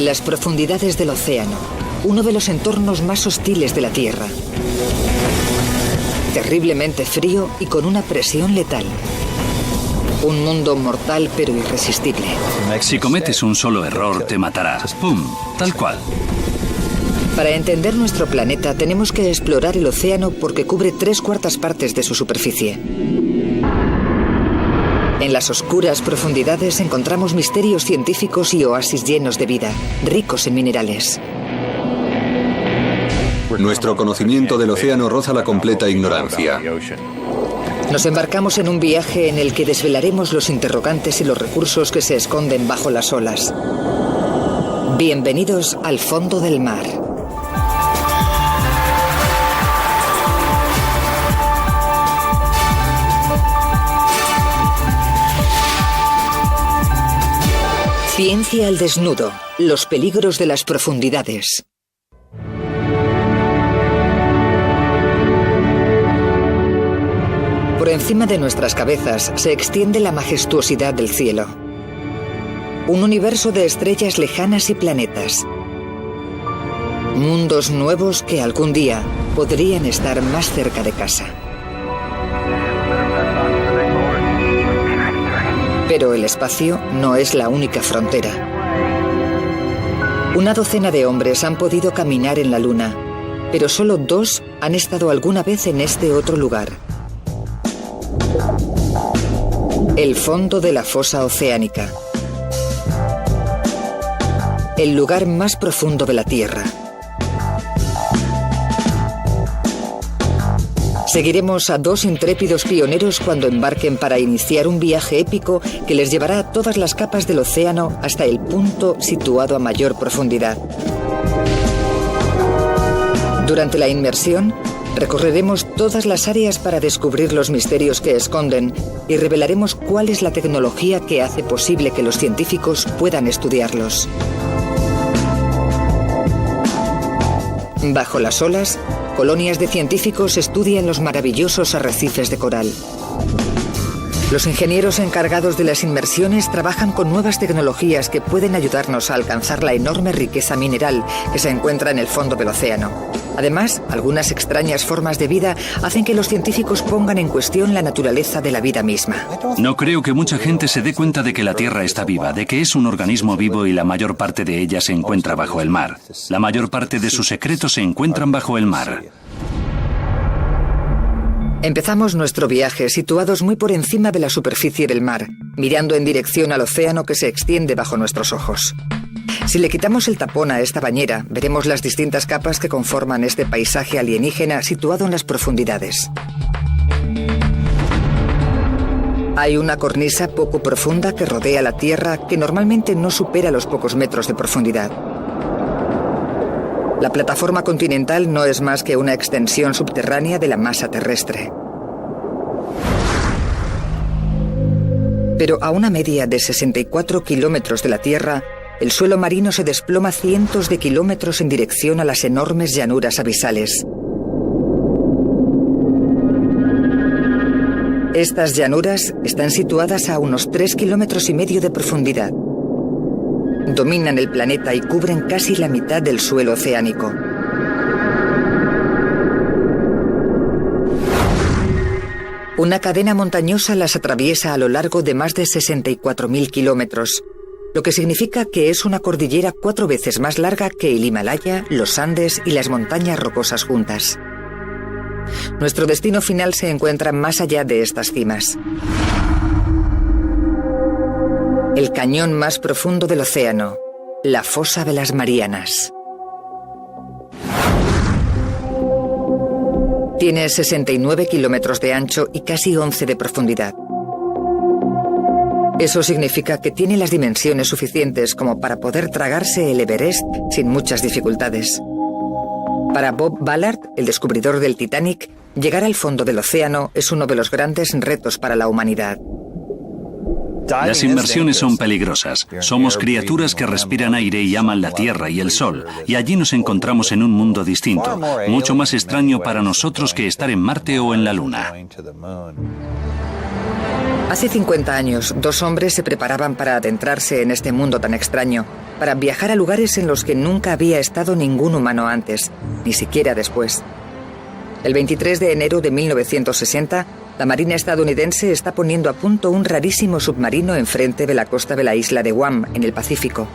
Las profundidades del océano, uno de los entornos más hostiles de la Tierra. Terriblemente frío y con una presión letal. Un mundo mortal pero irresistible. Si cometes un solo error, te matará. ¡Pum! Tal cual. Para entender nuestro planeta tenemos que explorar el océano porque cubre 3/4 partes de su superficie. En las oscuras profundidades encontramos misterios científicos y oasis llenos de vida, ricos en minerales. Nuestro conocimiento del océano roza la completa ignorancia. Nos embarcamos en un viaje en el que desvelaremos los interrogantes y los recursos que se esconden bajo las olas. Bienvenidos al fondo del mar. Ciencia al desnudo, los peligros de las profundidades. Por encima de nuestras cabezas se extiende la majestuosidad del cielo. Un universo de estrellas lejanas y planetas. Mundos nuevos que algún día podrían estar más cerca de casa. Pero el espacio no es la única frontera. Una docena de hombres han podido caminar en la Luna, pero solo 2 han estado alguna vez en este otro lugar. El fondo de la fosa oceánica. El lugar más profundo de la Tierra. Seguiremos a 2 intrépidos pioneros cuando embarquen para iniciar un viaje épico que les llevará a todas las capas del océano hasta el punto situado a mayor profundidad. Durante la inmersión, recorreremos todas las áreas para descubrir los misterios que esconden y revelaremos cuál es la tecnología que hace posible que los científicos puedan estudiarlos. Bajo las olas, colonias de científicos estudian los maravillosos arrecifes de coral. Los ingenieros encargados de las inmersiones trabajan con nuevas tecnologías que pueden ayudarnos a alcanzar la enorme riqueza mineral que se encuentra en el fondo del océano. Además, algunas extrañas formas de vida hacen que los científicos pongan en cuestión la naturaleza de la vida misma. No creo que mucha gente se dé cuenta de que la Tierra está viva, de que es un organismo vivo y la mayor parte de ella se encuentra bajo el mar. La mayor parte de sus secretos se encuentran bajo el mar. Empezamos nuestro viaje situados muy por encima de la superficie del mar, mirando en dirección al océano que se extiende bajo nuestros ojos. Si le quitamos el tapón a esta bañera, veremos las distintas capas que conforman este paisaje alienígena situado en las profundidades. Hay una cornisa poco profunda que rodea la Tierra que normalmente no supera los pocos metros de profundidad. La plataforma continental no es más que una extensión subterránea de la masa terrestre. Pero a una media de 64 kilómetros de la Tierra, el suelo marino se desploma cientos de kilómetros en dirección a las enormes llanuras abisales. Estas llanuras están situadas a unos 3,5 kilómetros de profundidad. Dominan el planeta y cubren casi la mitad del suelo oceánico. Una cadena montañosa las atraviesa a lo largo de más de 64.000 kilómetros, lo que significa que es una cordillera 4 veces más larga que el Himalaya, los Andes y las montañas rocosas juntas. Nuestro destino final se encuentra más allá de estas cimas. El cañón más profundo del océano, la fosa de las Marianas. Tiene 69 kilómetros de ancho y casi 11 de profundidad. Eso significa que tiene las dimensiones suficientes como para poder tragarse el Everest sin muchas dificultades. Para Bob Ballard, el descubridor del Titanic, llegar al fondo del océano es uno de los grandes retos para la humanidad. Las inmersiones son peligrosas. Somos criaturas que respiran aire y aman la tierra y el sol, y allí nos encontramos en un mundo distinto, mucho más extraño para nosotros que estar en Marte o en la Luna. Hace 50 años, dos hombres se preparaban para adentrarse en este mundo tan extraño, para viajar a lugares en los que nunca había estado ningún humano antes, ni siquiera después. El 23 de enero de 1960, la Marina estadounidense está poniendo a punto un rarísimo submarino enfrente de la costa de la isla de Guam, en el Pacífico.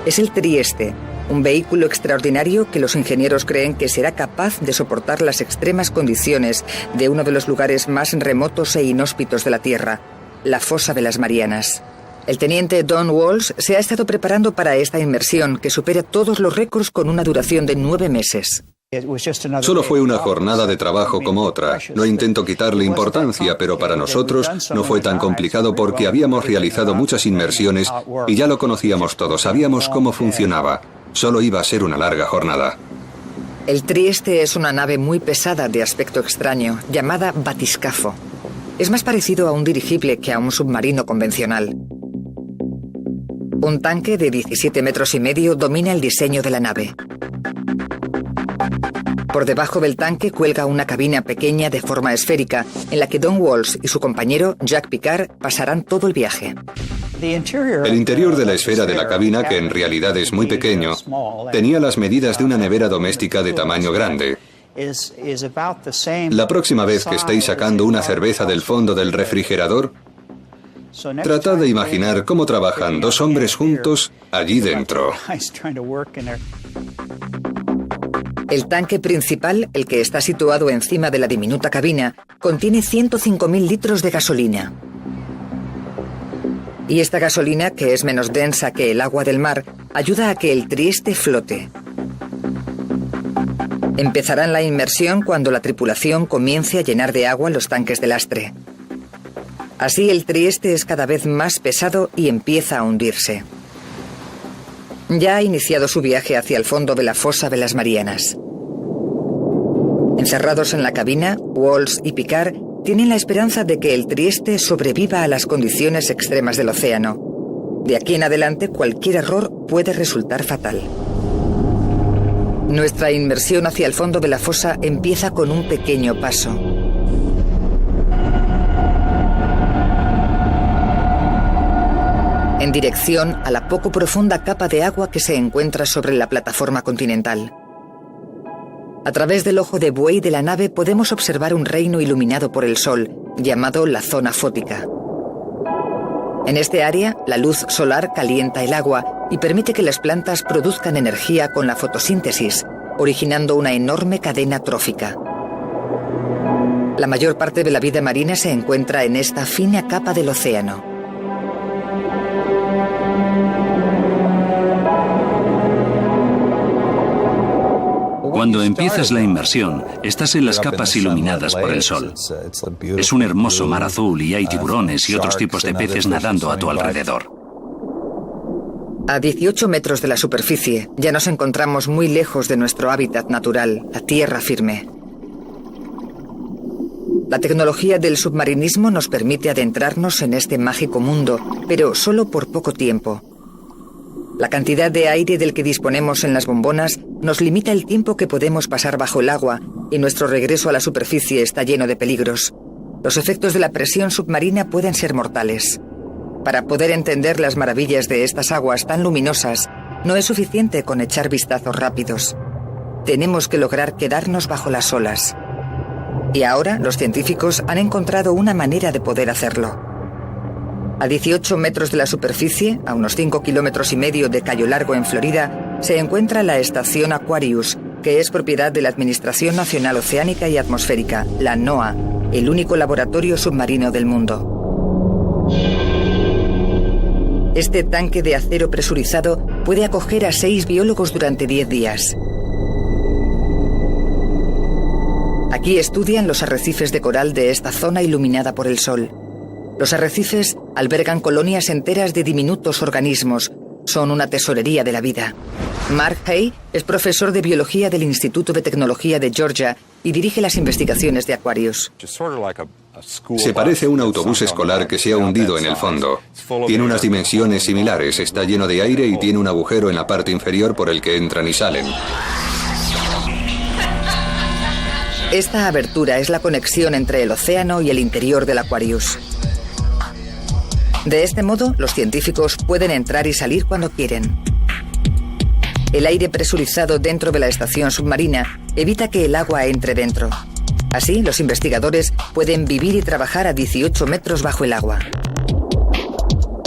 Es el Trieste, un vehículo extraordinario que los ingenieros creen que será capaz de soportar las extremas condiciones de uno de los lugares más remotos e inhóspitos de la Tierra, la Fosa de las Marianas. El teniente Don Walsh se ha estado preparando para esta inmersión que supera todos los récords con una duración de 9 meses. Solo fue una jornada de trabajo como otra. No intento quitarle importancia, pero para nosotros no fue tan complicado porque habíamos realizado muchas inmersiones y ya lo conocíamos todo, sabíamos cómo funcionaba. Solo iba a ser una larga jornada. El Trieste es una nave muy pesada de aspecto extraño, llamada batiscafo. Es más parecido a un dirigible que a un submarino convencional. Un tanque de 17,5 metros domina el diseño de la nave. Por debajo del tanque cuelga una cabina pequeña de forma esférica, en la que Don Walsh y su compañero Jack Picard pasarán todo el viaje. El interior de la esfera de la cabina, que en realidad es muy pequeño, tenía las medidas de una nevera doméstica de tamaño grande. La próxima vez que estéis sacando una cerveza del fondo del refrigerador, tratad de imaginar cómo trabajan dos hombres juntos allí dentro. El tanque principal, el que está situado encima de la diminuta cabina, contiene 105.000 litros de gasolina. Y esta gasolina, que es menos densa que el agua del mar, ayuda a que el Trieste flote. Empezarán la inmersión cuando la tripulación comience a llenar de agua los tanques de lastre. Así el Trieste es cada vez más pesado y empieza a hundirse. Ya ha iniciado su viaje hacia el fondo de la Fosa de las Marianas. Encerrados en la cabina, Walsh y Picard tienen la esperanza de que el Trieste sobreviva a las condiciones extremas del océano. De aquí en adelante, cualquier error puede resultar fatal. Nuestra inmersión hacia el fondo de la fosa empieza con un pequeño paso. En dirección a la poco profunda capa de agua que se encuentra sobre la plataforma continental. A través del ojo de buey de la nave podemos observar un reino iluminado por el sol, llamado la zona fótica. En este área, la luz solar calienta el agua y permite que las plantas produzcan energía con la fotosíntesis, originando una enorme cadena trófica. La mayor parte de la vida marina se encuentra en esta fina capa del océano. Cuando empiezas la inmersión, estás en las capas iluminadas por el sol. Es un hermoso mar azul y hay tiburones y otros tipos de peces nadando a tu alrededor. A 18 metros de la superficie, ya nos encontramos muy lejos de nuestro hábitat natural, la tierra firme. La tecnología del submarinismo nos permite adentrarnos en este mágico mundo, pero solo por poco tiempo. La cantidad de aire del que disponemos en las bombonas nos limita el tiempo que podemos pasar bajo el agua y nuestro regreso a la superficie está lleno de peligros. Los efectos de la presión submarina pueden ser mortales. Para poder entender las maravillas de estas aguas tan luminosas, no es suficiente con echar vistazos rápidos. Tenemos que lograr quedarnos bajo las olas. Y ahora los científicos han encontrado una manera de poder hacerlo. A 18 metros de la superficie, a unos 5,5 kilómetros de Cayo Largo en Florida, se encuentra la estación Aquarius, que es propiedad de la Administración Nacional Oceánica y Atmosférica, la NOAA, el único laboratorio submarino del mundo. Este tanque de acero presurizado puede acoger a 6 biólogos durante 10 días. Aquí estudian los arrecifes de coral de esta zona iluminada por el sol. Los arrecifes albergan colonias enteras de diminutos organismos. Son una tesorería de la vida. Mark Hay es profesor de biología del Instituto de Tecnología de Georgia y dirige las investigaciones de Aquarius. Se parece a un autobús escolar que se ha hundido en el fondo. Tiene unas dimensiones similares, está lleno de aire y tiene un agujero en la parte inferior por el que entran y salen. Esta abertura es la conexión entre el océano y el interior del Aquarius. De este modo, los científicos pueden entrar y salir cuando quieren. El aire presurizado dentro de la estación submarina evita que el agua entre dentro. Así, los investigadores pueden vivir y trabajar a 18 metros bajo el agua.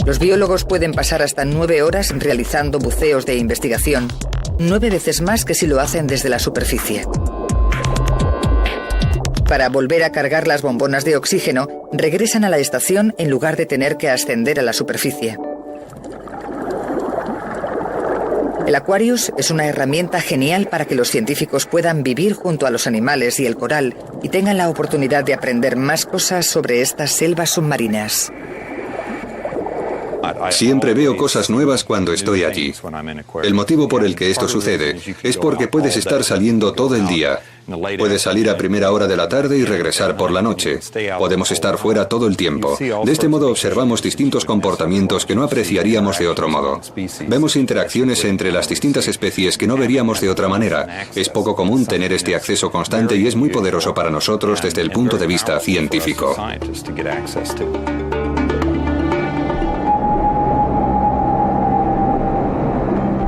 Los biólogos pueden pasar hasta 9 horas realizando buceos de investigación, 9 veces más que si lo hacen desde la superficie. Para volver a cargar las bombonas de oxígeno, regresan a la estación en lugar de tener que ascender a la superficie. El Aquarius es una herramienta genial para que los científicos puedan vivir junto a los animales y el coral y tengan la oportunidad de aprender más cosas sobre estas selvas submarinas. Siempre veo cosas nuevas cuando estoy allí. El motivo por el que esto sucede es porque puedes estar saliendo todo el día. Puedes salir a primera hora de la tarde y regresar por la noche. Podemos estar fuera todo el tiempo. De este modo observamos distintos comportamientos que no apreciaríamos de otro modo. Vemos interacciones entre las distintas especies que no veríamos de otra manera. Es poco común tener este acceso constante y es muy poderoso para nosotros desde el punto de vista científico.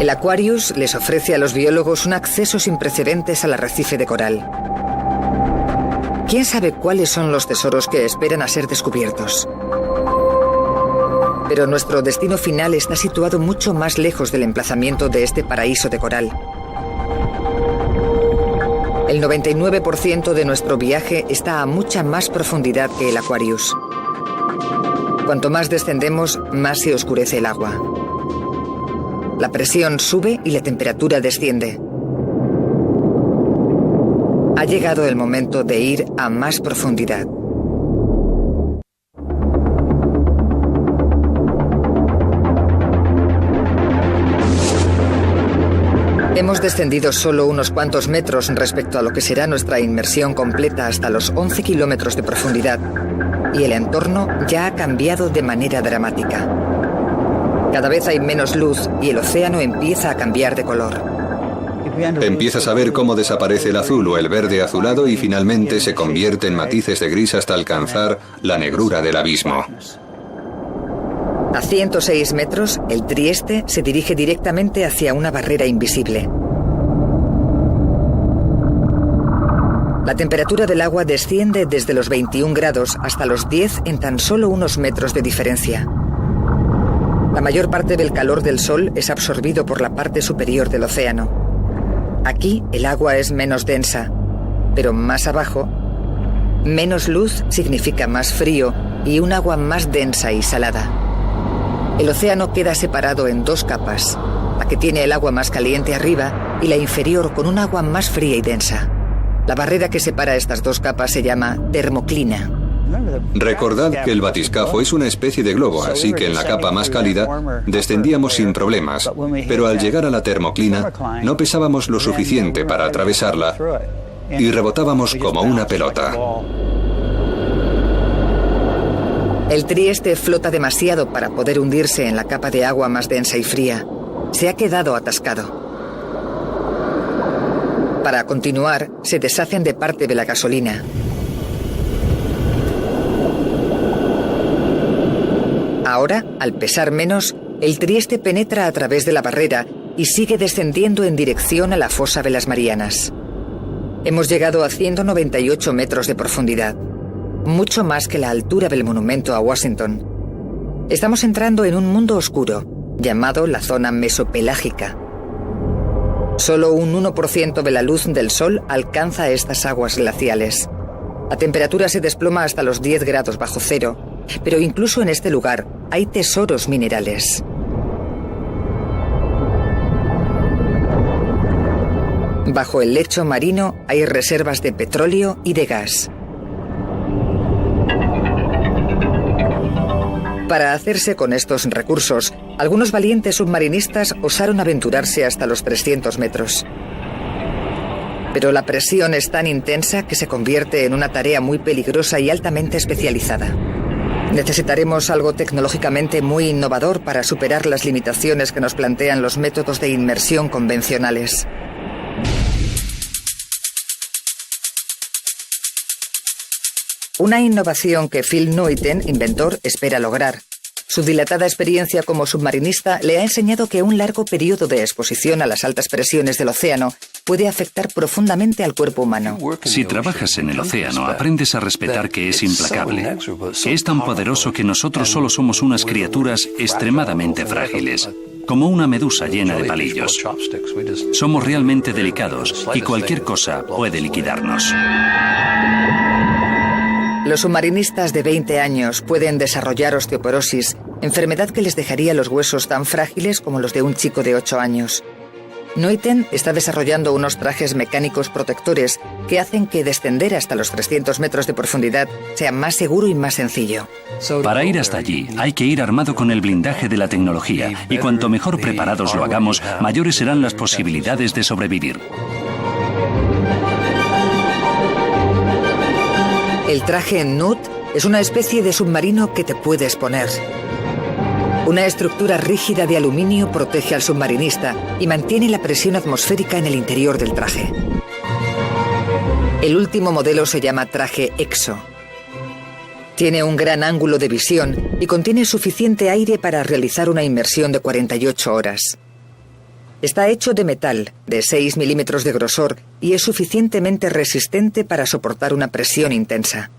El Aquarius les ofrece a los biólogos un acceso sin precedentes al arrecife de coral. ¿Quién sabe cuáles son los tesoros que esperan a ser descubiertos? Pero nuestro destino final está situado mucho más lejos del emplazamiento de este paraíso de coral. El 99% de nuestro viaje está a mucha más profundidad que el Aquarius. Cuanto más descendemos, más se oscurece el agua. La presión sube y la temperatura desciende. Ha llegado el momento de ir a más profundidad. Hemos descendido solo unos cuantos metros respecto a lo que será nuestra inmersión completa hasta los 11 kilómetros de profundidad, y el entorno ya ha cambiado de manera dramática. Cada vez hay menos luz y el océano empieza a cambiar de color. Empiezas a ver cómo desaparece el azul o el verde azulado y finalmente se convierte en matices de gris hasta alcanzar la negrura del abismo. A 106 metros, el Trieste se dirige directamente hacia una barrera invisible. La temperatura del agua desciende desde los 21 grados hasta los 10 en tan solo unos metros de diferencia. La mayor parte del calor del sol es absorbido por la parte superior del océano. Aquí el agua es menos densa, pero más abajo, menos luz significa más frío y un agua más densa y salada. El océano queda separado en dos capas, la que tiene el agua más caliente arriba y la inferior con un agua más fría y densa. La barrera que separa estas dos capas se llama termoclina. Recordad que el batiscafo es una especie de globo, así que en la capa más cálida descendíamos sin problemas, pero al llegar a la termoclina no pesábamos lo suficiente para atravesarla y rebotábamos como una pelota. El Trieste flota demasiado para poder hundirse en la capa de agua más densa y fría. Se ha quedado atascado. Para continuar, se deshacen de parte de la gasolina. Ahora, al pesar menos, el Trieste penetra a través de la barrera y sigue descendiendo en dirección a la fosa de las Marianas. Hemos llegado a 198 metros de profundidad, mucho más que la altura del monumento a Washington. Estamos entrando en un mundo oscuro, llamado la zona mesopelágica. Solo un 1% de la luz del sol alcanza estas aguas glaciales. La temperatura se desploma hasta los 10 grados bajo cero, pero incluso en este lugar hay tesoros minerales. Bajo el lecho marino hay reservas de petróleo y de gas. Para hacerse con estos recursos, algunos valientes submarinistas osaron aventurarse hasta los 300 metros. Pero la presión es tan intensa que se convierte en una tarea muy peligrosa y altamente especializada. Necesitaremos algo tecnológicamente muy innovador para superar las limitaciones que nos plantean los métodos de inmersión convencionales. Una innovación que Phil Nuiten, inventor, espera lograr. Su dilatada experiencia como submarinista le ha enseñado que un largo periodo de exposición a las altas presiones del océano puede afectar profundamente al cuerpo humano. Si trabajas en el océano, aprendes a respetar que es implacable, que es tan poderoso que nosotros solo somos unas criaturas extremadamente frágiles, como una medusa llena de palillos. Somos realmente delicados y cualquier cosa puede liquidarnos. Los submarinistas de 20 años pueden desarrollar osteoporosis, enfermedad que les dejaría los huesos tan frágiles como los de un chico de 8 años. Nuiten está desarrollando unos trajes mecánicos protectores que hacen que descender hasta los 300 metros de profundidad sea más seguro y más sencillo. Para ir hasta allí, hay que ir armado con el blindaje de la tecnología, y cuanto mejor preparados lo hagamos, mayores serán las posibilidades de sobrevivir. El traje Nut es una especie de submarino que te puedes poner. Una estructura rígida de aluminio protege al submarinista y mantiene la presión atmosférica en el interior del traje. El último modelo se llama traje EXO. Tiene un gran ángulo de visión y contiene suficiente aire para realizar una inmersión de 48 horas. Está hecho de metal, de 6 milímetros de grosor, y es suficientemente resistente para soportar una presión intensa.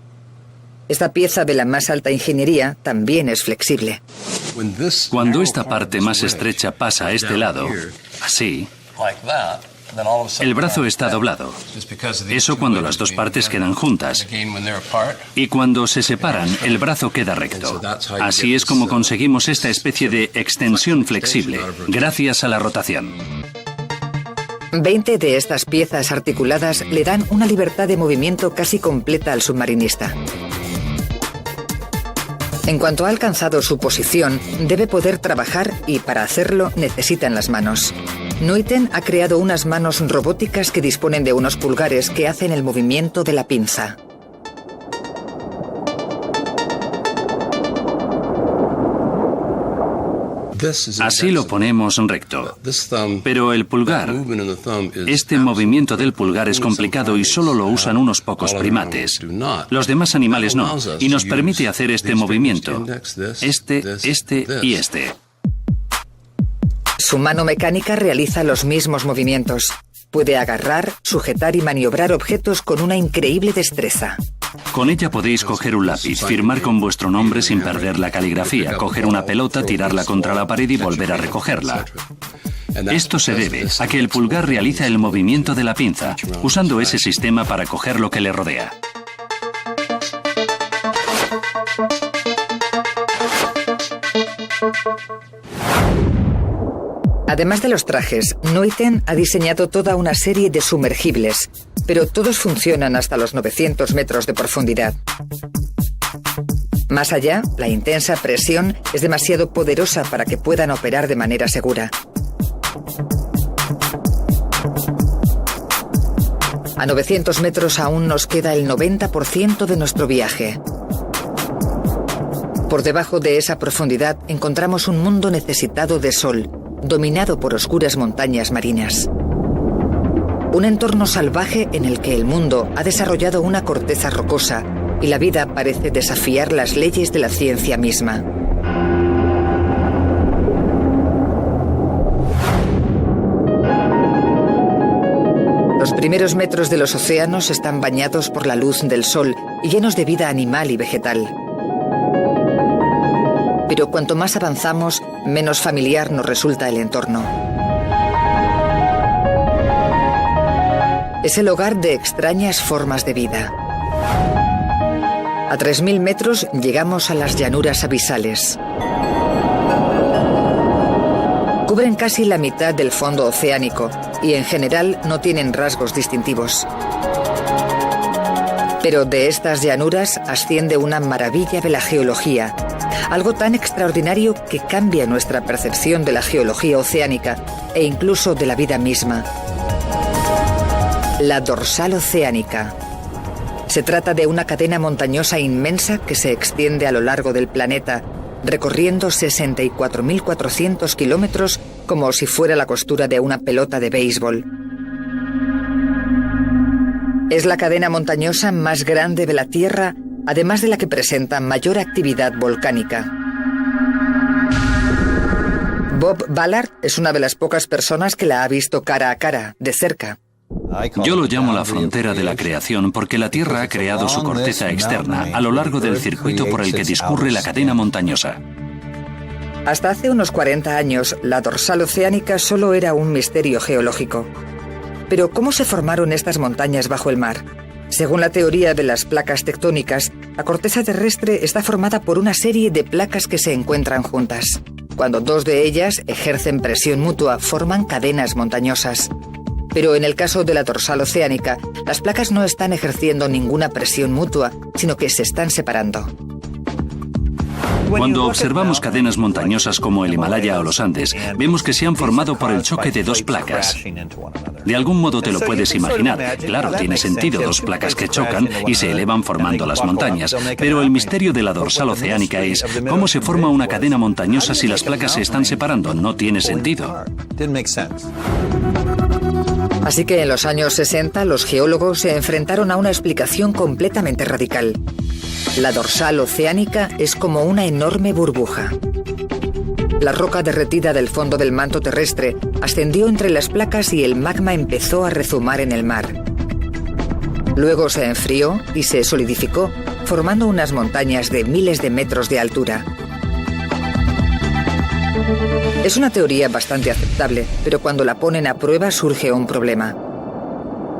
Esta pieza de la más alta ingeniería también es flexible. Cuando esta parte más estrecha pasa a este lado, así, el brazo está doblado. Eso cuando las dos partes quedan juntas. Y cuando se separan, el brazo queda recto. Así es como conseguimos esta especie de extensión flexible, gracias a la rotación. 20 de estas piezas articuladas le dan una libertad de movimiento casi completa al submarinista. En cuanto ha alcanzado su posición, debe poder trabajar y para hacerlo necesitan las manos. Nuiten ha creado unas manos robóticas que disponen de unos pulgares que hacen el movimiento de la pinza. Así lo ponemos recto. Pero el pulgar, este movimiento del pulgar es complicado y solo lo usan unos pocos primates. Los demás animales no, y nos permite hacer este movimiento. Este y este. Su mano mecánica realiza los mismos movimientos. Puede agarrar, sujetar y maniobrar objetos con una increíble destreza. Con ella podéis coger un lápiz, firmar con vuestro nombre sin perder la caligrafía, coger una pelota, tirarla contra la pared y volver a recogerla. Esto se debe a que el pulgar realiza el movimiento de la pinza, usando ese sistema para coger lo que le rodea. Además de los trajes, Nuiten ha diseñado toda una serie de sumergibles, pero todos funcionan hasta los 900 metros de profundidad. Más allá, la intensa presión es demasiado poderosa para que puedan operar de manera segura. A 900 metros aún nos queda el 90% de nuestro viaje. Por debajo de esa profundidad encontramos un mundo necesitado de sol, dominado por oscuras montañas marinas. Un entorno salvaje en el que el mundo ha desarrollado una corteza rocosa y la vida parece desafiar las leyes de la ciencia misma. Los primeros metros de los océanos están bañados por la luz del sol y llenos de vida animal y vegetal. Pero cuanto más avanzamos, menos familiar nos resulta el entorno. Es el hogar de extrañas formas de vida. A 3000 metros llegamos a las llanuras abisales. Cubren casi la mitad del fondo oceánico y en general no tienen rasgos distintivos. Pero de estas llanuras asciende una maravilla de la geología, algo tan extraordinario que cambia nuestra percepción de la geología oceánica e incluso de la vida misma. La dorsal oceánica. Se trata de una cadena montañosa inmensa que se extiende a lo largo del planeta, recorriendo 64.400 kilómetros como si fuera la costura de una pelota de béisbol. Es la cadena montañosa más grande de la Tierra, además de la que presenta mayor actividad volcánica. Bob Ballard es una de las pocas personas que la ha visto cara a cara, de cerca. Yo lo llamo la frontera de la creación porque la Tierra ha creado su corteza externa a lo largo del circuito por el que discurre la cadena montañosa. Hasta hace unos 40 años, la dorsal oceánica solo era un misterio geológico. Pero ¿cómo se formaron estas montañas bajo el mar? Según la teoría de las placas tectónicas, la corteza terrestre está formada por una serie de placas que se encuentran juntas. Cuando dos de ellas ejercen presión mutua, forman cadenas montañosas. Pero en el caso de la dorsal oceánica, las placas no están ejerciendo ninguna presión mutua, sino que se están separando. Cuando observamos cadenas montañosas como el Himalaya o los Andes, vemos que se han formado por el choque de dos placas. De algún modo te lo puedes imaginar. Claro, tiene sentido, dos placas que chocan y se elevan formando las montañas. Pero el misterio de la dorsal oceánica es cómo se forma una cadena montañosa si las placas se están separando. No tiene sentido. Así que en los años 60 los geólogos se enfrentaron a una explicación completamente radical. La dorsal oceánica es como una enorme burbuja. La roca derretida del fondo del manto terrestre ascendió entre las placas y el magma empezó a rezumar en el mar. Luego se enfrió y se solidificó, formando unas montañas de miles de metros de altura. Es una teoría bastante aceptable, pero cuando la ponen a prueba surge un problema.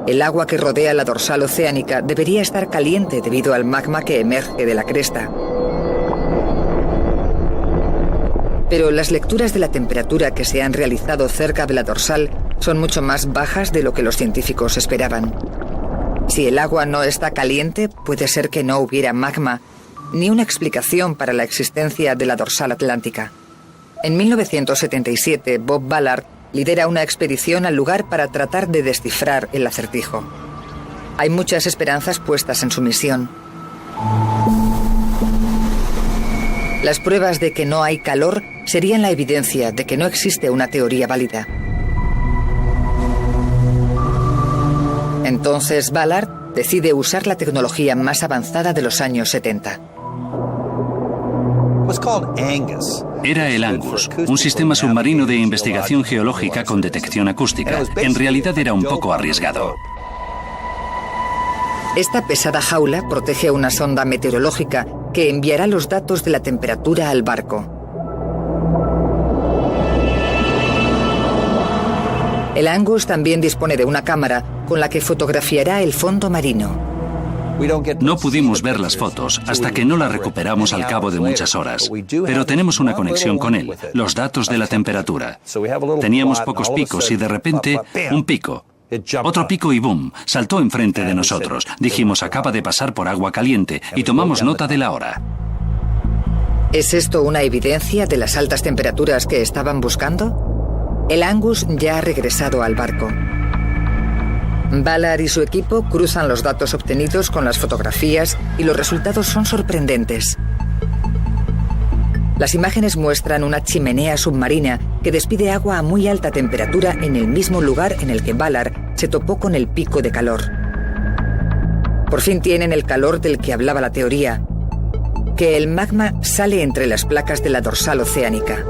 El agua que rodea la dorsal oceánica debería estar caliente debido al magma que emerge de la cresta. Pero las lecturas de la temperatura que se han realizado cerca de la dorsal son mucho más bajas de lo que los científicos esperaban. Si el agua no está caliente, puede ser que no hubiera magma, ni una explicación para la existencia de la dorsal atlántica. En 1977, Bob Ballard lidera una expedición al lugar para tratar de descifrar el acertijo. Hay muchas esperanzas puestas en su misión. Las pruebas de que no hay calor serían la evidencia de que no existe una teoría válida. Entonces Ballard decide usar la tecnología más avanzada de los años 70. Era el Angus, un sistema submarino de investigación geológica con detección acústica. En realidad era un poco arriesgado. Esta pesada jaula protege una sonda meteorológica que enviará los datos de la temperatura al barco. El Angus también dispone de una cámara con la que fotografiará el fondo marino. No pudimos ver las fotos hasta que no las recuperamos al cabo de muchas horas, pero tenemos una conexión con él, los datos de la temperatura. Teníamos pocos picos y de repente, un pico. Otro pico y boom, saltó enfrente de nosotros. Dijimos, acaba de pasar por agua caliente y tomamos nota de la hora. ¿Es esto una evidencia de las altas temperaturas que estaban buscando? El Angus ya ha regresado al barco. Ballard y su equipo cruzan los datos obtenidos con las fotografías y los resultados son sorprendentes. Las imágenes muestran una chimenea submarina que despide agua a muy alta temperatura en el mismo lugar en el que Ballard se topó con el pico de calor. Por fin tienen el calor del que hablaba la teoría, que el magma sale entre las placas de la dorsal oceánica.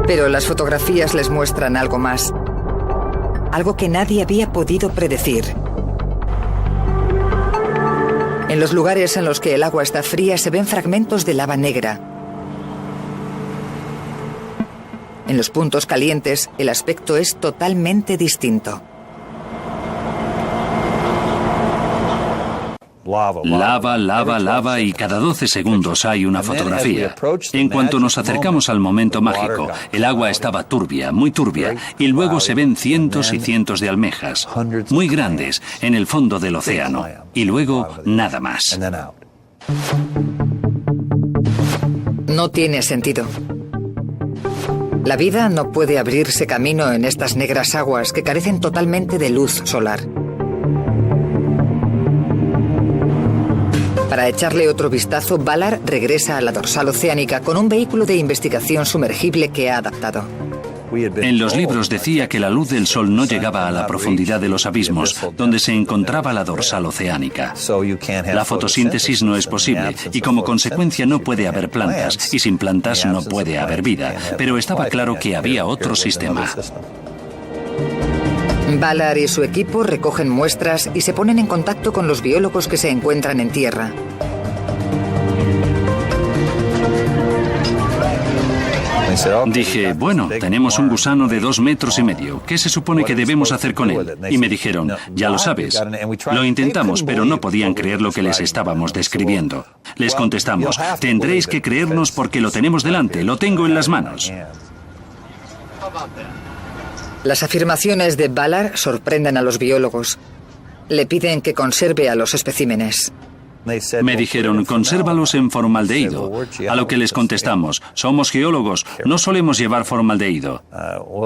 Pero las fotografías les muestran algo más. Algo que nadie había podido predecir. En los lugares en los que el agua está fría se ven fragmentos de lava negra. En los puntos calientes, el aspecto es totalmente distinto. Lava, lava, lava y cada 12 segundos hay una fotografía. En cuanto nos acercamos al momento mágico, el agua estaba turbia, muy turbia, y luego se ven cientos y cientos de almejas, muy grandes, en el fondo del océano, y luego nada más. No tiene sentido. La vida no puede abrirse camino en estas negras aguas que carecen totalmente de luz solar. Para echarle otro vistazo, Ballard regresa a la dorsal oceánica con un vehículo de investigación sumergible que ha adaptado. En los libros decía que la luz del sol no llegaba a la profundidad de los abismos, donde se encontraba la dorsal oceánica. La fotosíntesis no es posible y como consecuencia no puede haber plantas, y sin plantas no puede haber vida, pero estaba claro que había otro sistema. Ballard y su equipo recogen muestras y se ponen en contacto con los biólogos que se encuentran en tierra. Dije, bueno, tenemos un gusano de 2,5 metros. ¿Qué se supone que debemos hacer con él? Y me dijeron, ya lo sabes. Lo intentamos, pero no podían creer lo que les estábamos describiendo. Les contestamos, tendréis que creernos porque lo tenemos delante, lo tengo en las manos. Las afirmaciones de Ballard sorprenden a los biólogos. Le piden que conserve a los especímenes. Me dijeron, consérvalos en formaldehído. A lo que les contestamos, somos geólogos, no solemos llevar formaldehído.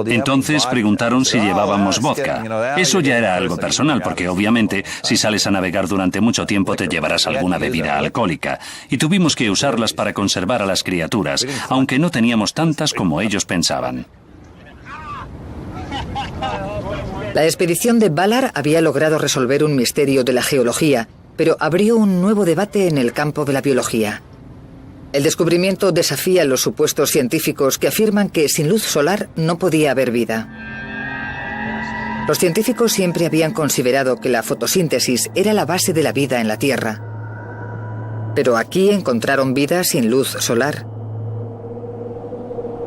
Entonces preguntaron si llevábamos vodka. Eso ya era algo personal, porque obviamente si sales a navegar durante mucho tiempo te llevarás alguna bebida alcohólica. Y tuvimos que usarlas para conservar a las criaturas, aunque no teníamos tantas como ellos pensaban. La expedición de Ballard había logrado resolver un misterio de la geología, pero abrió un nuevo debate en el campo de la biología. El descubrimiento desafía a los supuestos científicos que afirman que sin luz solar no podía haber vida. Los científicos siempre habían considerado que la fotosíntesis era la base de la vida en la Tierra. Pero aquí encontraron vida sin luz solar.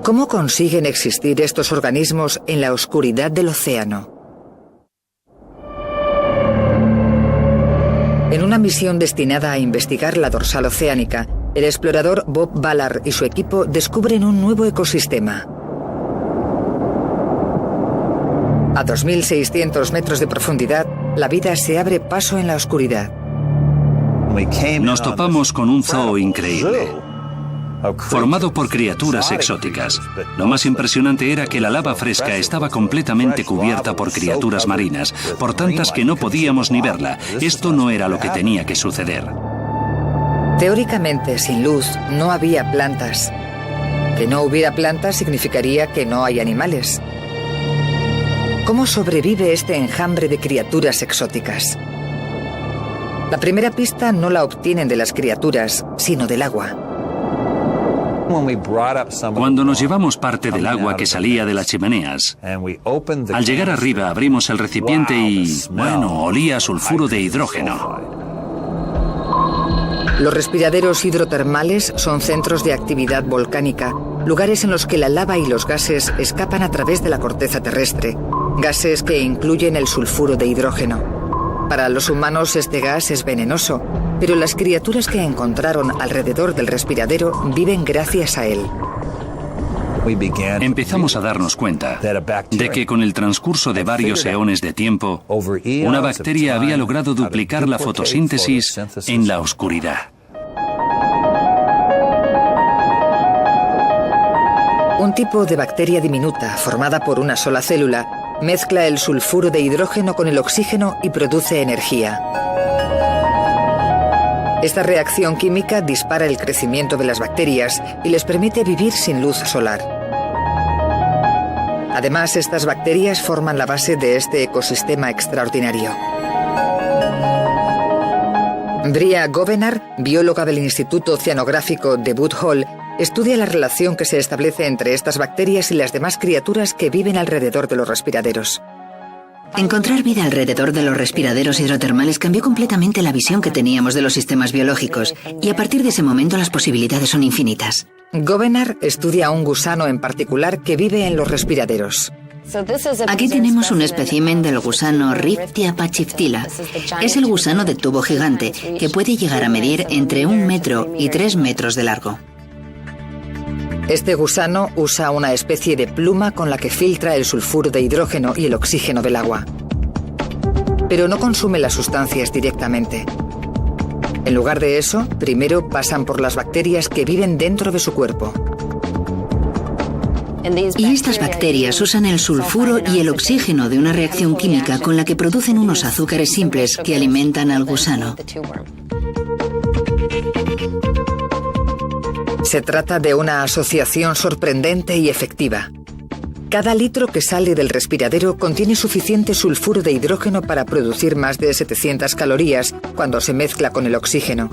¿Cómo consiguen existir estos organismos en la oscuridad del océano? En una misión destinada a investigar la dorsal oceánica, el explorador Bob Ballard y su equipo descubren un nuevo ecosistema. A 2.600 metros de profundidad, la vida se abre paso en la oscuridad. Nos topamos con un zoo increíble, formado por criaturas exóticas. Lo más impresionante era que la lava fresca estaba completamente cubierta por criaturas marinas, por tantas que no podíamos ni verla. Esto no era lo que tenía que suceder. Teóricamente, sin luz, no había plantas. Que no hubiera plantas significaría que no hay animales. ¿Cómo sobrevive este enjambre de criaturas exóticas? La primera pista no la obtienen de las criaturas, sino del agua. Cuando nos llevamos parte del agua que salía de las chimeneas, al llegar arriba abrimos el recipiente y, bueno, olía a sulfuro de hidrógeno. Los respiraderos hidrotermales son centros de actividad volcánica, lugares en los que la lava y los gases escapan a través de la corteza terrestre, gases que incluyen el sulfuro de hidrógeno. Para los humanos este gas es venenoso, pero las criaturas que encontraron alrededor del respiradero viven gracias a él. Empezamos a darnos cuenta de que con el transcurso de varios eones de tiempo, una bacteria había logrado duplicar la fotosíntesis en la oscuridad. Un tipo de bacteria diminuta, formada por una sola célula, mezcla el sulfuro de hidrógeno con el oxígeno y produce energía. Esta reacción química dispara el crecimiento de las bacterias y les permite vivir sin luz solar. Además, estas bacterias forman la base de este ecosistema extraordinario. Bria Govenar, bióloga del Instituto Oceanográfico de Woodhull, estudia la relación que se establece entre estas bacterias y las demás criaturas que viven alrededor de los respiraderos. Encontrar vida alrededor de los respiraderos hidrotermales cambió completamente la visión que teníamos de los sistemas biológicos, y a partir de ese momento las posibilidades son infinitas. Govenar estudia a un gusano en particular que vive en los respiraderos. Aquí tenemos un espécimen del gusano Riftia pachyphylla. Es el gusano de tubo gigante, que puede llegar a medir entre 1 metro y 3 metros de largo. Este gusano usa una especie de pluma con la que filtra el sulfuro de hidrógeno y el oxígeno del agua. Pero no consume las sustancias directamente. En lugar de eso, primero pasan por las bacterias que viven dentro de su cuerpo. Y estas bacterias usan el sulfuro y el oxígeno de una reacción química con la que producen unos azúcares simples que alimentan al gusano. Se trata de una asociación sorprendente y efectiva. Cada litro que sale del respiradero contiene suficiente sulfuro de hidrógeno para producir más de 700 calorías cuando se mezcla con el oxígeno.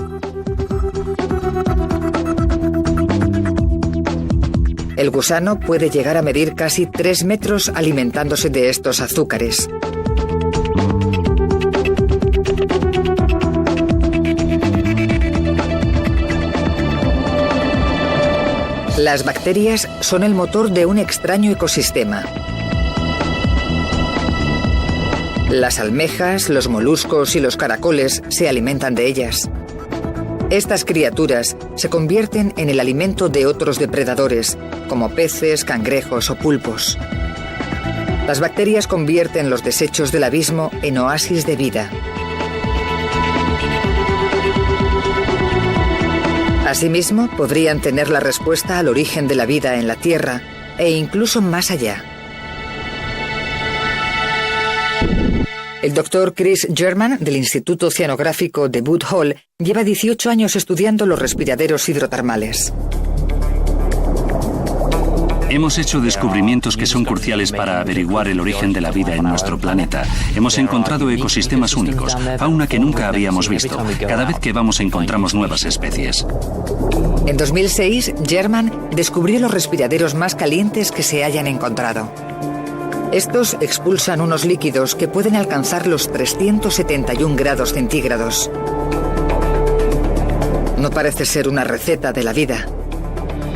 El gusano puede llegar a medir casi 3 metros alimentándose de estos azúcares. Las bacterias son el motor de un extraño ecosistema. Las almejas, los moluscos y los caracoles se alimentan de ellas. Estas criaturas se convierten en el alimento de otros depredadores, como peces, cangrejos o pulpos. Las bacterias convierten los desechos del abismo en oasis de vida. Asimismo, podrían tener la respuesta al origen de la vida en la Tierra e incluso más allá. El doctor Chris German, del Instituto Oceanográfico de Woodhull, lleva 18 años estudiando los respiraderos hidrotermales. Hemos hecho descubrimientos que son cruciales para averiguar el origen de la vida en nuestro planeta. Hemos encontrado ecosistemas únicos, fauna que nunca habíamos visto. Cada vez que vamos encontramos nuevas especies. En 2006, German descubrió los respiraderos más calientes que se hayan encontrado. Estos expulsan unos líquidos que pueden alcanzar los 371 grados centígrados. No parece ser una receta de la vida.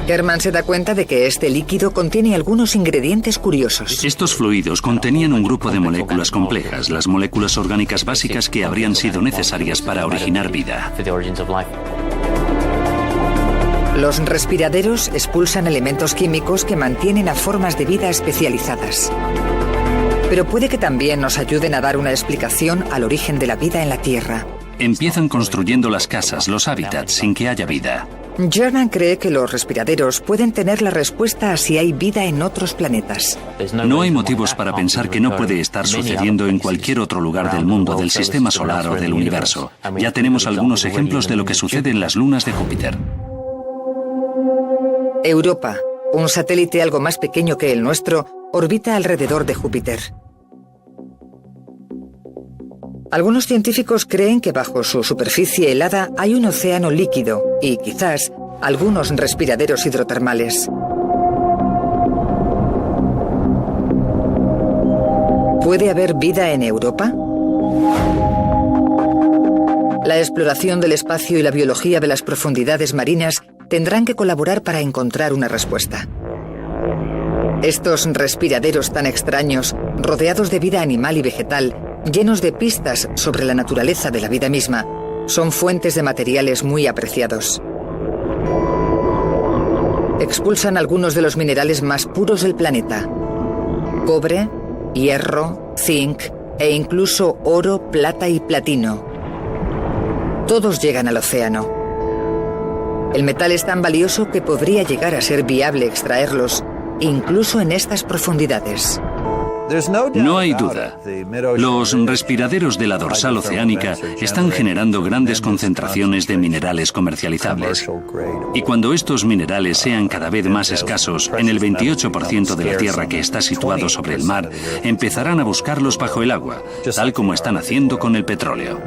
German se da cuenta de que este líquido contiene algunos ingredientes curiosos. Estos fluidos contenían un grupo de moléculas complejas, las moléculas orgánicas básicas que habrían sido necesarias para originar vida. Los respiraderos expulsan elementos químicos que mantienen a formas de vida especializadas. Pero puede que también nos ayuden a dar una explicación al origen de la vida en la Tierra. Empiezan construyendo las casas, los hábitats, sin que haya vida. German cree que los respiraderos pueden tener la respuesta a si hay vida en otros planetas. No hay motivos para pensar que no puede estar sucediendo en cualquier otro lugar del mundo, del sistema solar o del universo. Ya tenemos algunos ejemplos de lo que sucede en las lunas de Júpiter. Europa, un satélite algo más pequeño que el nuestro, orbita alrededor de Júpiter. Algunos científicos creen que bajo su superficie helada hay un océano líquido y, quizás, algunos respiraderos hidrotermales. ¿Puede haber vida en Europa? La exploración del espacio y la biología de las profundidades marinas tendrán que colaborar para encontrar una respuesta. Estos respiraderos tan extraños, rodeados de vida animal y vegetal, llenos de pistas sobre la naturaleza de la vida misma, son fuentes de materiales muy apreciados. Expulsan algunos de los minerales más puros del planeta: cobre, hierro, zinc e incluso oro, plata y platino. Todos llegan al océano. El metal es tan valioso que podría llegar a ser viable extraerlos, incluso en estas profundidades. No hay duda. Los respiraderos de la dorsal oceánica están generando grandes concentraciones de minerales comercializables. Y cuando estos minerales sean cada vez más escasos en el 28% de la Tierra que está situado sobre el mar, empezarán a buscarlos bajo el agua, tal como están haciendo con el petróleo.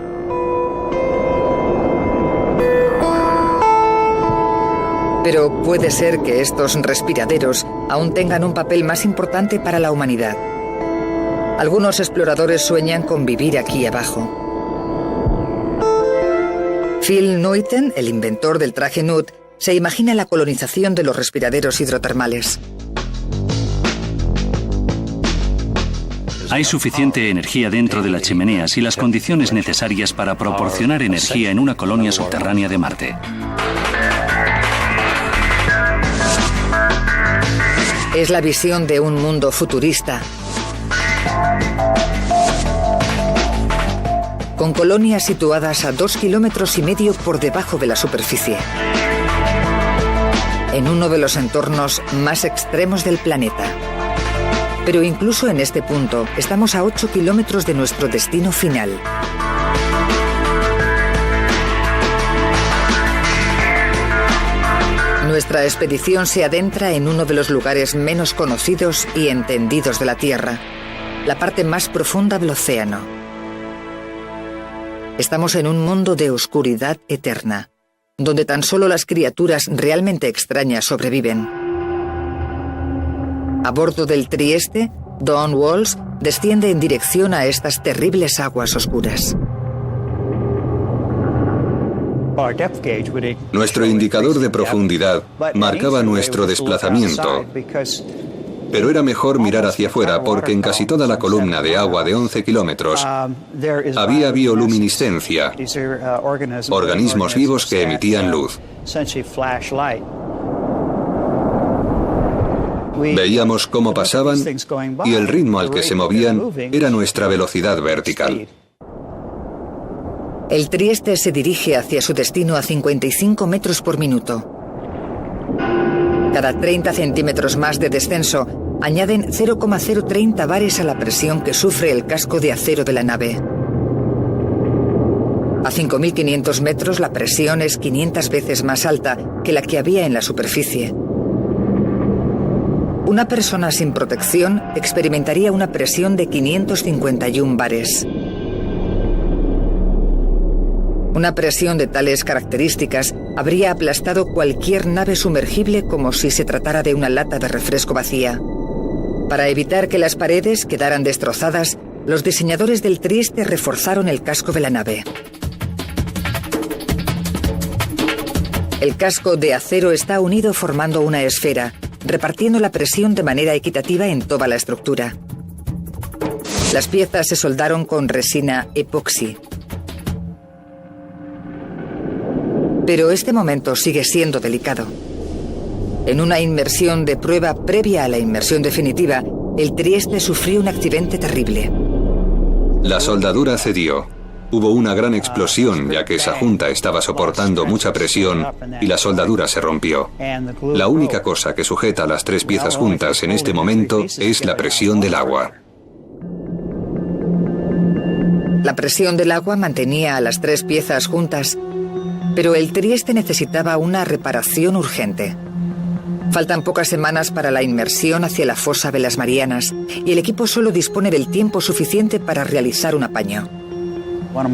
Pero puede ser que estos respiraderos aún tengan un papel más importante para la humanidad. Algunos exploradores sueñan con vivir aquí abajo. Phil Nuiten, el inventor del traje Nud, se imagina la colonización de los respiraderos hidrotermales. Hay suficiente energía dentro de las chimeneas y las condiciones necesarias para proporcionar energía en una colonia subterránea de Marte. Es la visión de un mundo futurista, con colonias situadas a 2,5 kilómetros por debajo de la superficie, en uno de los entornos más extremos del planeta. Pero incluso en este punto, estamos a 8 kilómetros de nuestro destino final. Nuestra expedición se adentra en uno de los lugares menos conocidos y entendidos de la Tierra, la parte más profunda del océano. Estamos en un mundo de oscuridad eterna, donde tan solo las criaturas realmente extrañas sobreviven. A bordo del Trieste, Don Walsh desciende en dirección a estas terribles aguas oscuras. Nuestro indicador de profundidad marcaba nuestro desplazamiento, pero era mejor mirar hacia afuera porque en casi toda la columna de agua de 11 kilómetros había bioluminiscencia, organismos vivos que emitían luz. Veíamos cómo pasaban y el ritmo al que se movían era nuestra velocidad vertical. El Trieste se dirige hacia su destino a 55 metros por minuto. Cada 30 centímetros más de descenso añaden 0,030 bares a la presión que sufre el casco de acero de la nave. A 5.500 metros la presión es 500 veces más alta que la que había en la superficie. Una persona sin protección experimentaría una presión de 551 bares. Una presión de tales características habría aplastado cualquier nave sumergible como si se tratara de una lata de refresco vacía. Para evitar que las paredes quedaran destrozadas, los diseñadores del Trieste reforzaron el casco de la nave. El casco de acero está unido formando una esfera, repartiendo la presión de manera equitativa en toda la estructura. Las piezas se soldaron con resina epoxi. Pero este momento sigue siendo delicado. En una inmersión de prueba previa a la inmersión definitiva, el Trieste sufrió un accidente terrible. La soldadura cedió. Hubo una gran explosión ya que esa junta estaba soportando mucha presión y la soldadura se rompió. La única cosa que sujeta las tres piezas juntas en este momento es la presión del agua. La presión del agua mantenía a las tres piezas juntas, pero el Trieste necesitaba una reparación urgente. Faltan pocas semanas para la inmersión hacia la fosa de las Marianas y el equipo solo dispone del tiempo suficiente para realizar un apaño.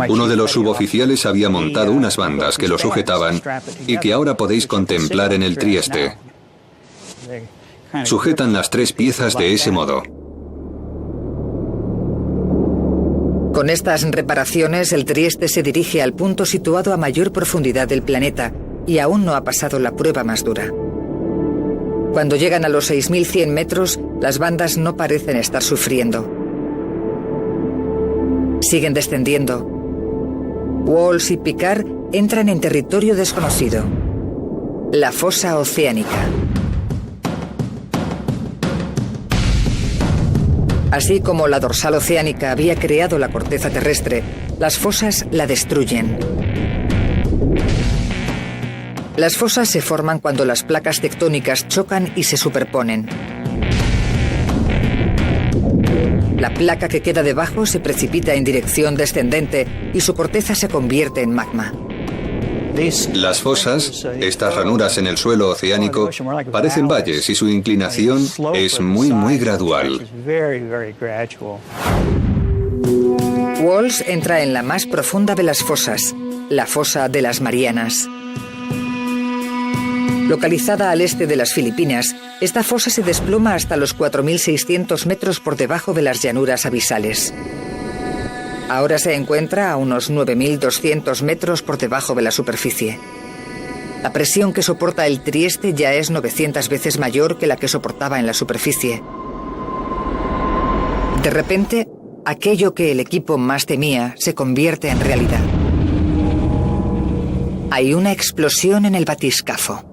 Uno de los suboficiales había montado unas bandas que lo sujetaban y que ahora podéis contemplar en el Trieste. Sujetan las tres piezas de ese modo. Con estas reparaciones, el Trieste se dirige al punto situado a mayor profundidad del planeta y aún no ha pasado la prueba más dura. Cuando llegan a los 6.100 metros, las bandas no parecen estar sufriendo. Siguen descendiendo. Walsh y Picard entran en territorio desconocido. La fosa oceánica. Así como la dorsal oceánica había creado la corteza terrestre, las fosas la destruyen. Las fosas se forman cuando las placas tectónicas chocan y se superponen. La placa que queda debajo se precipita en dirección descendente y su corteza se convierte en magma. Las fosas, estas ranuras en el suelo oceánico, parecen valles y su inclinación es muy gradual. Walsh entra en la más profunda de las fosas, la fosa de las Marianas. Localizada al este de las Filipinas, esta fosa se desploma hasta los 4.600 metros por debajo de las llanuras abisales. Ahora se encuentra a unos 9.200 metros por debajo de la superficie. La presión que soporta el Trieste ya es 900 veces mayor que la que soportaba en la superficie. De repente, aquello que el equipo más temía se convierte en realidad. Hay una explosión en el batiscafo.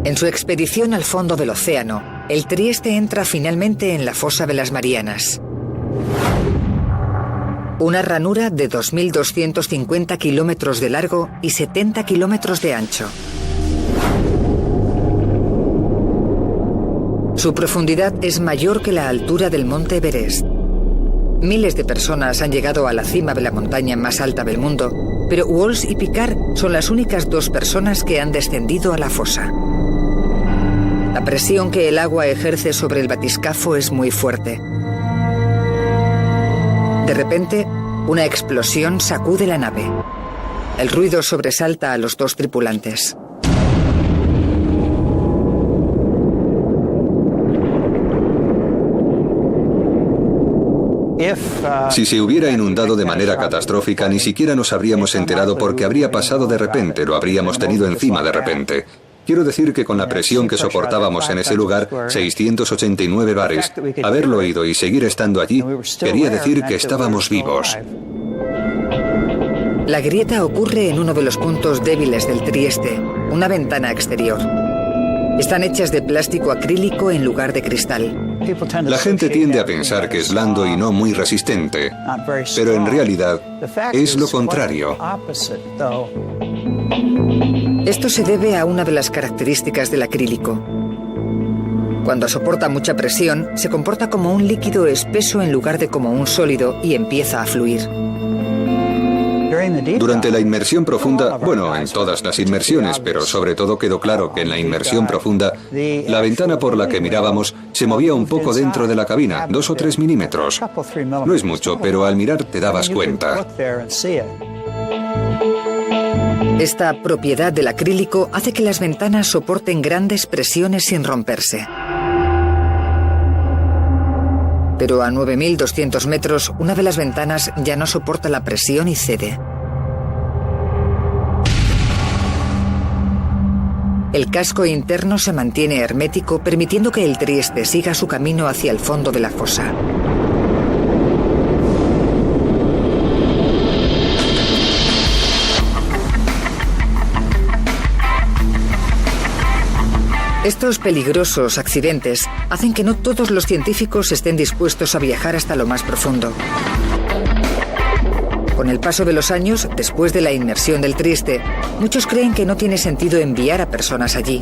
En su expedición al fondo del océano, el Trieste entra finalmente en la fosa de las Marianas. Una ranura de 2.250 kilómetros de largo y 70 kilómetros de ancho. Su profundidad es mayor que la altura del monte Everest. Miles de personas han llegado a la cima de la montaña más alta del mundo pero Walsh y Picard son las únicas 2 personas que han descendido a la fosa. La presión que el agua ejerce sobre el batiscafo es muy fuerte. De repente, una explosión sacude la nave. El ruido sobresalta a los 2 tripulantes. Si se hubiera inundado de manera catastrófica, ni siquiera nos habríamos enterado porque habría pasado de repente, lo habríamos tenido encima de repente. Quiero decir que con la presión que soportábamos en ese lugar, 689 bares, haberlo oído y seguir estando allí, quería decir que estábamos vivos. La grieta ocurre en uno de los puntos débiles del Trieste, una ventana exterior. Están hechas de plástico acrílico en lugar de cristal. La gente tiende a pensar que es blando y no muy resistente, pero en realidad es lo contrario. Esto se debe a una de las características del acrílico. Cuando soporta mucha presión, se comporta como un líquido espeso en lugar de como un sólido y empieza a fluir. Durante la inmersión profunda, bueno, en todas las inmersiones, pero sobre todo quedó claro que en la inmersión profunda, la ventana por la que mirábamos se movía un poco dentro de la cabina, 2 o 3 milímetros. No es mucho, pero al mirar te dabas cuenta. Esta propiedad del acrílico hace que las ventanas soporten grandes presiones sin romperse. Pero a 9.200 metros, una de las ventanas ya no soporta la presión y cede. El casco interno se mantiene hermético, permitiendo que el Trieste siga su camino hacia el fondo de la fosa. Estos peligrosos accidentes hacen que no todos los científicos estén dispuestos a viajar hasta lo más profundo. Con el paso de los años, después de la inmersión del Trieste, muchos creen que no tiene sentido enviar a personas allí.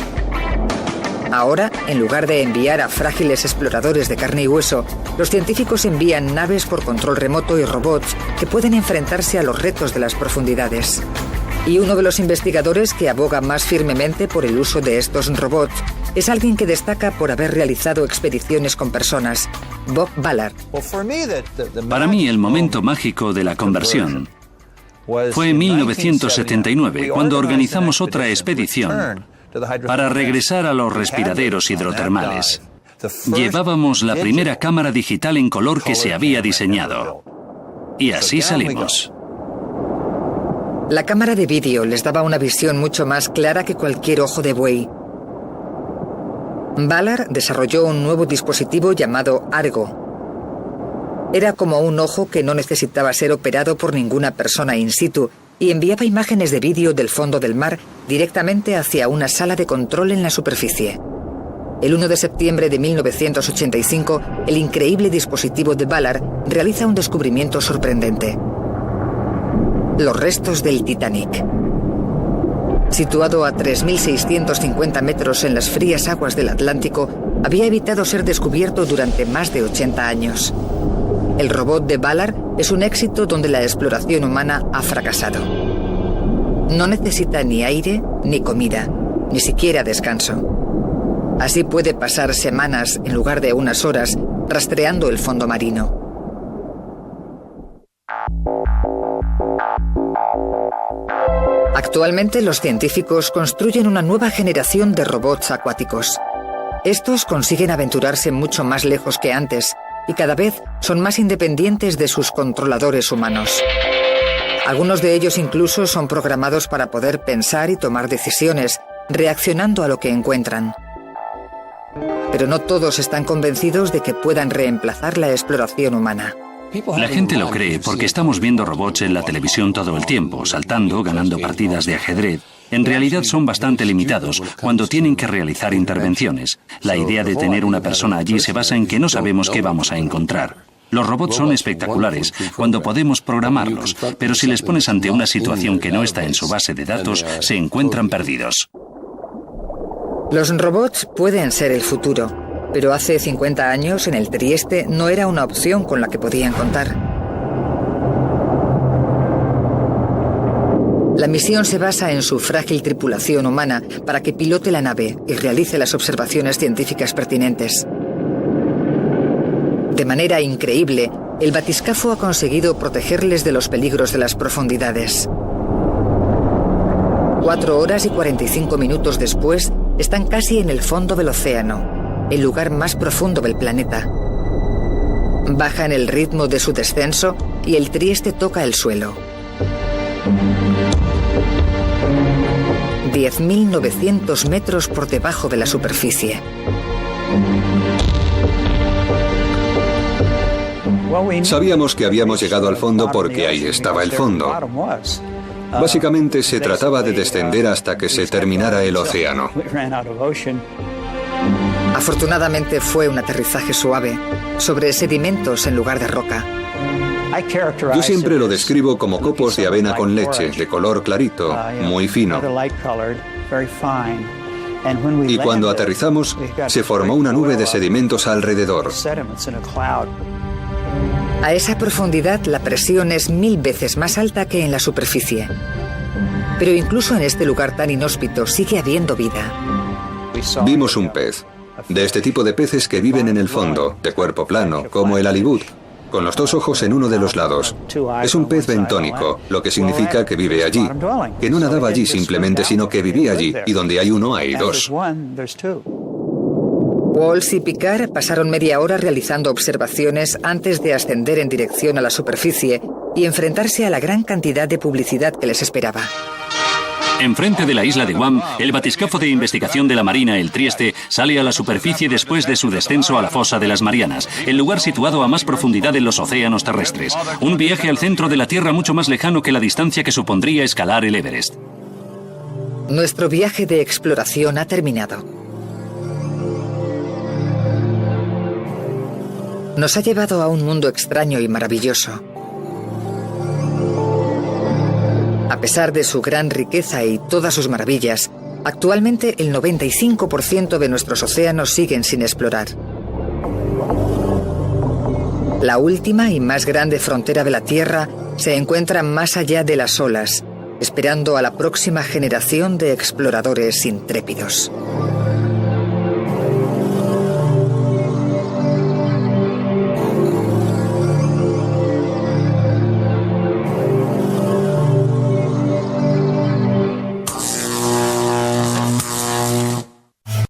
Ahora, en lugar de enviar a frágiles exploradores de carne y hueso, los científicos envían naves por control remoto y robots que pueden enfrentarse a los retos de las profundidades. Y uno de los investigadores que aboga más firmemente por el uso de estos robots es alguien que destaca por haber realizado expediciones con personas, Bob Ballard. Para mí, el momento mágico de la conversión fue en 1979, cuando organizamos otra expedición para regresar a los respiraderos hidrotermales. Llevábamos la primera cámara digital en color que se había diseñado. Y así salimos. La cámara de vídeo les daba una visión mucho más clara que cualquier ojo de buey. Ballard desarrolló un nuevo dispositivo llamado Argo. Era como un ojo que no necesitaba ser operado por ninguna persona in situ y enviaba imágenes de vídeo del fondo del mar directamente hacia una sala de control en la superficie. El 1 de septiembre de 1985, el increíble dispositivo de Ballard realiza un descubrimiento sorprendente. Los restos del Titanic. Situado a 3.650 metros en las frías aguas del Atlántico, había evitado ser descubierto durante más de 80 años. El robot de Ballard es un éxito donde la exploración humana ha fracasado. No necesita ni aire, ni comida, ni siquiera descanso. Así puede pasar semanas en lugar de unas horas rastreando el fondo marino. Actualmente los científicos construyen una nueva generación de robots acuáticos. Estos consiguen aventurarse mucho más lejos que antes y cada vez son más independientes de sus controladores humanos. Algunos de ellos incluso son programados para poder pensar y tomar decisiones, reaccionando a lo que encuentran. Pero no todos están convencidos de que puedan reemplazar la exploración humana. La gente lo cree porque estamos viendo robots en la televisión todo el tiempo, saltando, ganando partidas de ajedrez. En realidad son bastante limitados cuando tienen que realizar intervenciones. La idea de tener una persona allí se basa en que no sabemos qué vamos a encontrar. Los robots son espectaculares cuando podemos programarlos, pero si les pones ante una situación que no está en su base de datos, se encuentran perdidos. Los robots pueden ser el futuro. Pero hace 50 años, en el Trieste, no era una opción con la que podían contar. La misión se basa en su frágil tripulación humana para que pilote la nave y realice las observaciones científicas pertinentes. De manera increíble, el batiscafo ha conseguido protegerles de los peligros de las profundidades. 4 horas y 45 minutos después, están casi en el fondo del océano, el lugar más profundo del planeta. Bajan el ritmo de su descenso y el Trieste toca el suelo. 10.900 metros por debajo de la superficie. Sabíamos que habíamos llegado al fondo porque ahí estaba el fondo. Básicamente se trataba de descender hasta que se terminara el océano. Afortunadamente fue un aterrizaje suave, sobre sedimentos en lugar de roca. Yo siempre lo describo como copos de avena con leche, de color clarito, muy fino. Y cuando aterrizamos, se formó una nube de sedimentos alrededor. A esa profundidad, la presión es 1000 veces más alta que en la superficie. Pero incluso en este lugar tan inhóspito sigue habiendo vida. Vimos un pez, de este tipo de peces que viven en el fondo, de cuerpo plano, como el halibut, con los 2 ojos en uno de los lados. Es un pez bentónico, lo que significa que vive allí, que no nadaba allí simplemente, sino que vivía allí, y donde hay uno hay 2. Walsh y Picard pasaron media hora realizando observaciones antes de ascender en dirección a la superficie y enfrentarse a la gran cantidad de publicidad que les esperaba. Enfrente de la isla de Guam, el batiscafo de investigación de la Marina, el Trieste, sale a la superficie después de su descenso a la fosa de las Marianas, el lugar situado a más profundidad en los océanos terrestres. Un viaje al centro de la Tierra mucho más lejano que la distancia que supondría escalar el Everest. Nuestro viaje de exploración ha terminado. Nos ha llevado a un mundo extraño y maravilloso. A pesar de su gran riqueza y todas sus maravillas, actualmente el 95% de nuestros océanos siguen sin explorar. La última y más grande frontera de la Tierra se encuentra más allá de las olas, esperando a la próxima generación de exploradores intrépidos.